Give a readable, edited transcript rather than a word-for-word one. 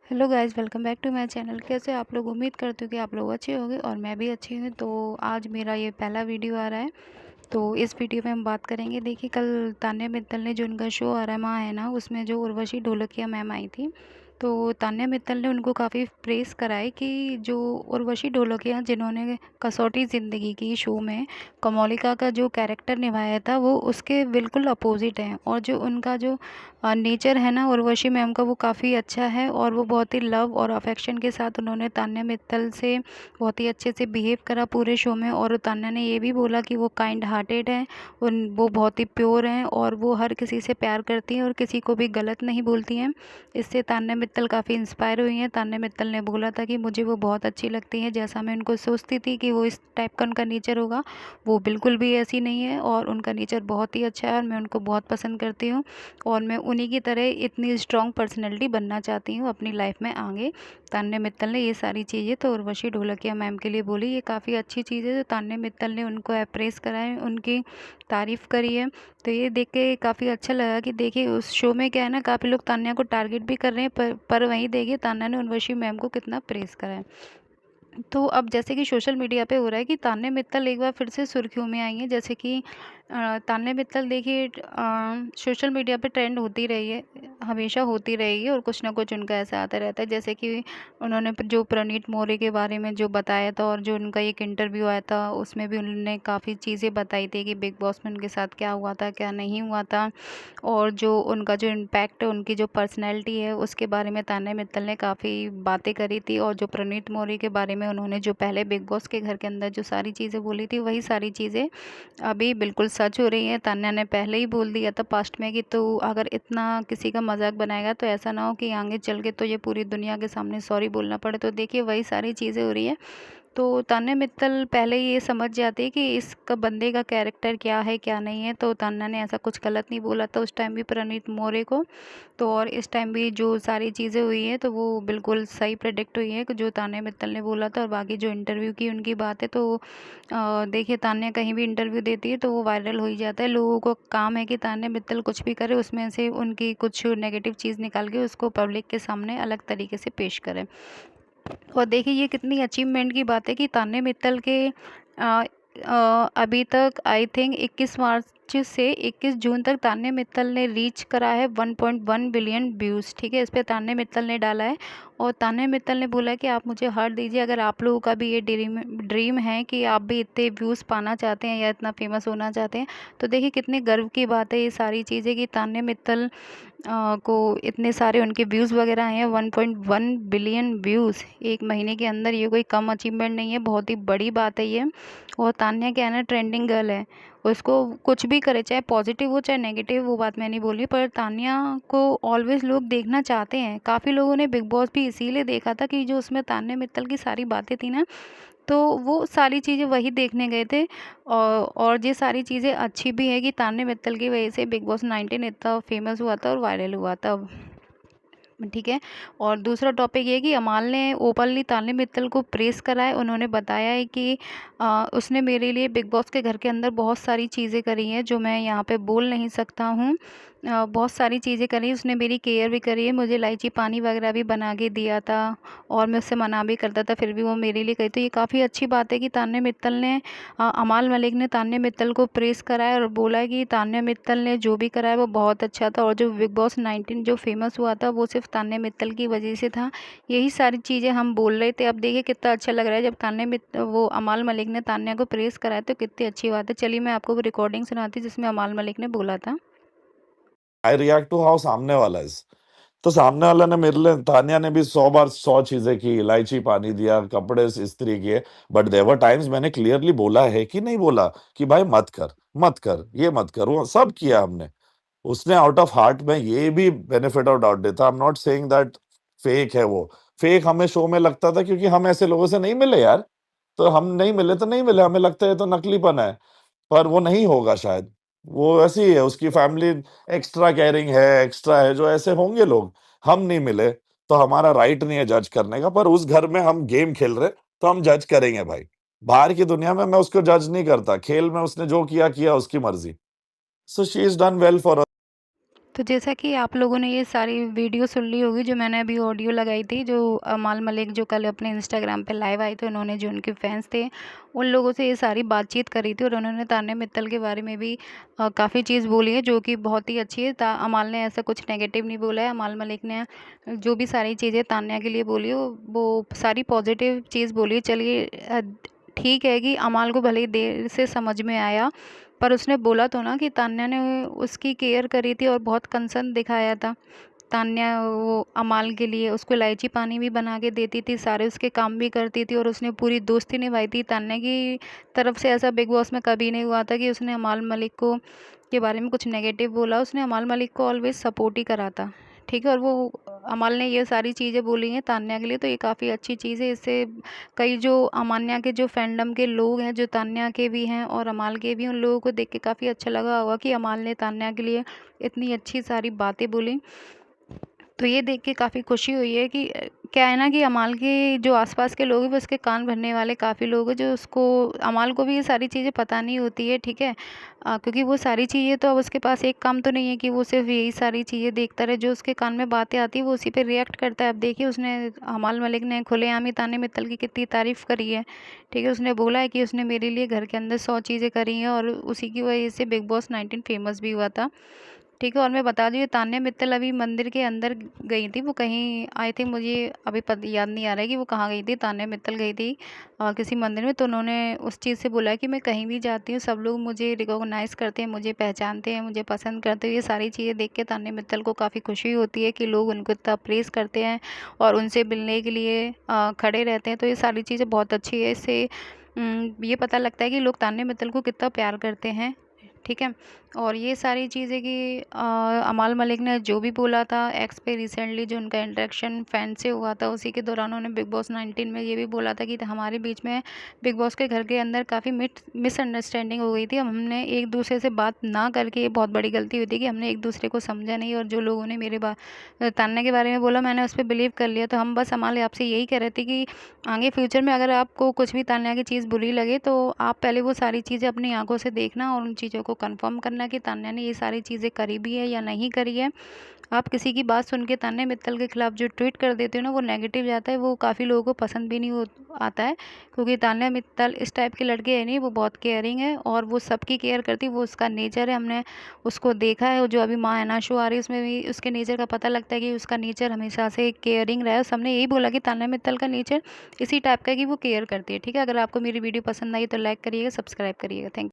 Hello guys, welcome back to my channel. कैसे आप लोग? उम्मीद करती हूँ कि आप लोग अच्छे होंगे और मैं भी अच्छी हूँ। तो आज मेरा ये पहला वीडियो आ रहा है। तो इस वीडियो में हम बात करेंगे। देखिए, कल तान्या मित्तल ने जो उनका शो अरमा है ना, उसमें जो उर्वशी ढोलकिया मैम आई थी, तो तान्या मित्तल ने उनको काफ़ी प्रेस कराई कि जो उर्वशी ढोलकिया जिन्होंने कसौटी ज़िंदगी की शो में कमोलिका का जो कैरेक्टर निभाया था, वो उसके बिल्कुल अपोजिट हैं। और जो उनका जो नेचर है ना उर्वशी मैम का, वो काफ़ी अच्छा है और वो बहुत ही लव और अफेक्शन के साथ उन्होंने तान्या मित्तल से बहुत ही अच्छे से बिहेव करा पूरे शो में। और तान्या ने ये भी बोला कि वो काइंड हार्टेड हैं, उन वो बहुत ही प्योर हैं और वो हर किसी से प्यार करती हैं और किसी को भी गलत नहीं बोलती हैं। इससे तान्या मित्तल काफ़ी इंस्पायर हुई हैं। तान्या मित्तल ने बोला था कि मुझे वो बहुत अच्छी लगती हैं, जैसा मैं उनको सोचती थी कि वो इस टाइप का उनका नेचर होगा, वो बिल्कुल भी ऐसी नहीं है और उनका नेचर बहुत ही अच्छा है और मैं उनको बहुत पसंद करती हूँ और मैं उन्हीं की तरह इतनी स्ट्रॉन्ग पर्सनैलिटी बनना चाहती हूँ अपनी लाइफ में आगे। तान्या मित्तल ने ये सारी चीज़ें तो उर्वशी ढोलकिया मैम के लिए बोली। ये काफ़ी अच्छी चीज़ है। तो तान्या मित्तल ने उनको अप्रेस करा है, उनकी तारीफ़ करी है। तो ये देख के काफ़ी अच्छा लगा कि देखिए उस शो में क्या है ना, काफ़ी लोग तान्या को टारगेट भी कर रहे हैं, पर वहीं देखिए तान्या ने उर्वशी मैम को कितना प्रेस करा है। तो अब जैसे कि सोशल मीडिया पे हो रहा है कि तान्या मित्तल एक बार फिर से सुर्खियों में आई हैं। जैसे कि तान्या मित्तल देखिए सोशल मीडिया पे ट्रेंड होती रही है, हमेशा होती रहेगी और कुछ ना कुछ उनका ऐसा आता रहता है। जैसे कि उन्होंने जो प्रणीत मोरे के बारे में जो बताया था और जो उनका एक इंटरव्यू आया था, उसमें भी उन्होंने काफ़ी चीज़ें बताई थी कि बिग बॉस में उनके साथ क्या हुआ था, क्या नहीं हुआ था। और जो उनका जो इम्पैक्ट है, उनकी जो पर्सनैलिटी है, उसके बारे में तान्या मित्तल ने काफ़ी बातें करी थी। और जो प्रणीत मोरे के बारे में उन्होंने जो पहले बिग बॉस के घर के अंदर जो सारी चीज़ें बोली थी, वही सारी चीज़ें अभी बिल्कुल सच हो रही हैं। तान्या ने पहले ही बोल दिया था पास्ट में कि तू अगर इतना किसी का मजाक बनाएगा तो ऐसा ना हो कि आगे चल के तो ये पूरी दुनिया के सामने सॉरी बोलना पड़े। तो देखिए वही सारी चीज़ें हो रही है। तो तान्या मित्तल पहले ही ये समझ जाती है कि इसका बंदे का कैरेक्टर क्या है क्या नहीं है। तो तान्या ने ऐसा कुछ गलत नहीं बोला था उस टाइम भी प्रणीत मोरे को। तो और इस टाइम भी जो सारी चीज़ें हुई हैं तो वो बिल्कुल सही प्रेडिक्ट हुई है कि जो तान्या मित्तल ने बोला था। और बाकी जो इंटरव्यू की उनकी बात है, तो देखिए तान्या कहीं भी इंटरव्यू देती है तो वो वायरल हो ही जाता है। लोगों को काम है कि तान्या मित्तल कुछ भी करे, उसमें से उनकी कुछ नेगेटिव चीज़ निकाल के उसको पब्लिक के सामने अलग तरीके से पेश करें। और देखिए ये कितनी अचीवमेंट की बात है कि तान्या मित्तल के अभी तक आई थिंक 21 मार्च से 21 जून तक तान्या मित्तल ने रीच करा है 1.1 बिलियन व्यूज़। ठीक है, इस पे तान्या मित्तल ने डाला है और तान्या मित्तल ने बोला है कि आप मुझे हार दीजिए अगर आप लोगों का भी ये ड्रीम है कि आप भी इतने व्यूज़ पाना चाहते हैं या इतना फेमस होना चाहते हैं। तो देखिए कितने गर्व की बात है ये सारी चीज़ें कि तान्या मित्तल को इतने सारे उनके व्यूज़ वगैरह आए हैं। 1.1 बिलियन व्यूज़ एक महीने के अंदर, ये कोई कम अचीवमेंट नहीं है, बहुत ही बड़ी बात है ये। और तान्या क्या है ना, ट्रेंडिंग गर्ल है। उसको कुछ भी करे, चाहे पॉजिटिव हो चाहे नेगेटिव, वो बात मैं नहीं बोली, पर तान्या को ऑलवेज लोग देखना चाहते हैं। काफ़ी लोगों ने बिग बॉस भी इसीलिए देखा था कि जो उसमें तान्या मित्तल की सारी बातें थी ना, तो वो सारी चीज़ें वही देखने गए थे। और ये सारी चीज़ें अच्छी भी है कि तान्या मित्तल की वजह से बिग बॉस 19 इतना फेमस हुआ था और वायरल हुआ था। ठीक है। और दूसरा टॉपिक ये है कि अमाल ने ओपनली तान्या मित्तल को प्रेस करा है। उन्होंने बताया है कि उसने मेरे लिए बिग बॉस के घर के अंदर बहुत सारी चीज़ें करी हैं जो मैं यहाँ पे बोल नहीं सकता हूँ। बहुत सारी चीज़ें करी, उसने मेरी केयर भी करी है, मुझे इलायची पानी वगैरह भी बना के दिया था और मैं उससे मना भी करता था फिर भी वो मेरे लिए कही। तो ये काफ़ी अच्छी बात है कि तान्या मित्तल ने अमाल मलिक ने तान्या मित्तल को प्रेस करा है और बोला है कि तान्या मित्तल ने जो भी करा है वो बहुत अच्छा था और जो बिग बॉस 19 जो फेमस हुआ था वो सिर्फ तान्या मित्तल की वजह से था। यही सारी चीज़ें हम बोल रहे थे। अब देखिए कितना अच्छा लग रहा है जब तान्या मित्तल वो अमाल मलिक ने तान्या को प्रेस करा है, तो कितनी अच्छी बात है। चलिए मैं आपको वो रिकॉर्डिंग सुनाती हूँ जिसमें अमाल मलिक ने बोला था। आई रिएक्ट टू हाउ सामने वाला इज। तो सामने वाला ने मेरे लिए, तान्या ने भी 100 बार 100 चीजें की, इलायची पानी दिया, कपड़े इस्त्री किए, बट देवर टाइम्स मैंने क्लियरली बोला है कि नहीं बोला कि भाई मत कर, मत कर, ये मत कर, वो सब किया हमने। उसने आउट ऑफ हार्ट में ये भी बेनिफिट ऑफ डाउट देता। I am not saying that fake है वो। फेक हमें शो में लगता था क्योंकि हम ऐसे लोगों से नहीं मिले यार। तो हम नहीं मिले तो नहीं मिले, हमें लगता है तो नकलीपन है, पर वो नहीं होगा शायद। वो ऐसी ही है, उसकी फैमिली एक्स्ट्रा केयरिंग है, एक्स्ट्रा है, जो ऐसे होंगे लोग। हम नहीं मिले तो हमारा राइट नहीं है जज करने का, पर उस घर में हम गेम खेल रहे तो हम जज करेंगे भाई। बाहर की दुनिया में मैं उसको जज नहीं करता, खेल में उसने जो किया किया, उसकी मर्जी। So she is done well for. तो जैसा कि आप लोगों ने ये सारी वीडियो सुन ली होगी जो मैंने अभी ऑडियो लगाई थी, जो अमाल मलिक जो कल अपने इंस्टाग्राम पे लाइव आए थे, उन्होंने जो उनके फैंस थे उन लोगों से ये सारी बातचीत करी थी और उन्होंने तान्या मित्तल के बारे में भी काफ़ी चीज़ बोली है जो कि बहुत ही अच्छी है। अमाल ने ऐसा कुछ नेगेटिव नहीं बोला है। अमाल मलिक ने जो भी सारी चीज़ें तान्या के लिए बोली वो सारी पॉजिटिव चीज़ बोली। चलिए ठीक है कि अमाल को भले ही देर से समझ में आया, पर उसने बोला तो ना कि तान्या ने उसकी केयर करी थी और बहुत कंसर्न दिखाया था। तान्या वो अमाल के लिए उसको इलायची पानी भी बना के देती थी, सारे उसके काम भी करती थी और उसने पूरी दोस्ती निभाई थी। तान्या की तरफ से ऐसा बिग बॉस में कभी नहीं हुआ था कि उसने अमाल मलिक को के बारे में कुछ नेगेटिव बोला। उसने अमाल मलिक को ऑलवेज सपोर्ट ही करा था, ठीक है। और वो अमाल ने ये सारी चीज़ें बोली हैं तान्या के लिए, तो ये काफ़ी अच्छी चीज़ है। इससे कई जो अमान्या के जो फैंडम के लोग हैं, जो तान्या के भी हैं और अमाल के भी, उन लोगों को देख के काफ़ी अच्छा लगा होगा कि अमाल ने तान्या के लिए इतनी अच्छी सारी बातें बोली। तो ये देख के काफ़ी खुशी हुई है कि क्या है ना कि अमाल के जो आसपास के लोग हैं वो उसके कान भरने वाले काफ़ी लोग हैं, जो उसको अमाल को भी ये सारी चीज़ें पता नहीं होती है, ठीक है। क्योंकि वो सारी चीज़ें तो अब उसके पास एक काम तो नहीं है कि वो सिर्फ यही सारी चीज़ें देखता रहे। जो उसके कान में बातें आती है वो उसी पे रिएक्ट करता है। अब देखिए उसने अमाल मलिक ने खुलेआम ही तान्या मित्तल की कितनी तारीफ़ करी है, ठीक है। उसने बोला है कि उसने मेरे लिए घर के अंदर 100 चीज़ें करी हैं और उसी की वजह से बिग बॉस 19 फेमस भी हुआ था, ठीक है। और मैं बता दूँ ये तान्या मित्तल अभी मंदिर के अंदर गई थी। वो कहीं आई थिंक, मुझे अभी याद नहीं आ रहा है कि वो कहाँ गई थी। तान्या मित्तल गई थी किसी मंदिर में। तो उन्होंने उस चीज़ से बोला कि मैं कहीं भी जाती हूँ सब लोग मुझे रिकॉग्नाइज़ करते हैं, मुझे पहचानते हैं, मुझे पसंद करते हैं। ये सारी चीज़ें देख के तान्या मित्तल को काफ़ी खुशी होती है कि लोग उनको इतना प्रेज़ करते हैं और उनसे मिलने के लिए खड़े रहते हैं। तो ये सारी चीज़ें बहुत अच्छी है। इससे ये पता लगता है कि लोग तान्या मित्तल को कितना प्यार करते हैं, ठीक है। और ये सारी चीज़ें कि अमाल मलिक ने जो भी बोला था एक्स पे रिसेंटली जो उनका इंटरेक्शन फैन से हुआ था, उसी के दौरान उन्होंने बिग बॉस 19 में ये भी बोला था कि हमारे बीच में बिग बॉस के घर के अंदर काफ़ी मिसअंडरस्टैंडिंग हो गई थी। हमने एक दूसरे से बात ना करके, ये बहुत बड़ी गलती हुई थी कि हमने एक दूसरे को समझा नहीं, और जो लोगों ने मेरे तान्या के बारे में बोला मैंने उस पर बिलीव कर लिया। तो हम बस अमाल आपसे यही कह रहे थे कि आगे फ्यूचर में अगर आपको कुछ भी तान्या की चीज़ बुरी लगे तो आप पहले वो सारी चीज़ें अपनी आंखों से देखना और उन चीज़ों को कंफर्म करना कि तान्या ने ये सारी चीज़ें करी भी है या नहीं करी है। आप किसी की बात सुन के तान्या मित्तल के खिलाफ जो ट्वीट कर देते हो ना, वो नेगेटिव जाता है, वो काफ़ी लोगों को पसंद भी नहीं आता है। क्योंकि तान्या मित्तल इस टाइप के लड़के है नहीं, वो बहुत केयरिंग है और वो सबकी केयर करती है, वो उसका नेचर है। हमने उसको देखा है, जो अभी माँ ऐना शो आ रही है उसमें भी उसके नेचर का पता लगता है कि उसका नेचर हमेशा से केयरिंग रहा है। सबने यही बोला कि तान्या मित्तल का नेचर इसी टाइप का है कि वो केयर करती है, ठीक है। अगर आपको मेरी वीडियो पसंद आई तो लाइक करिएगा, सब्सक्राइब करिएगा। थैंक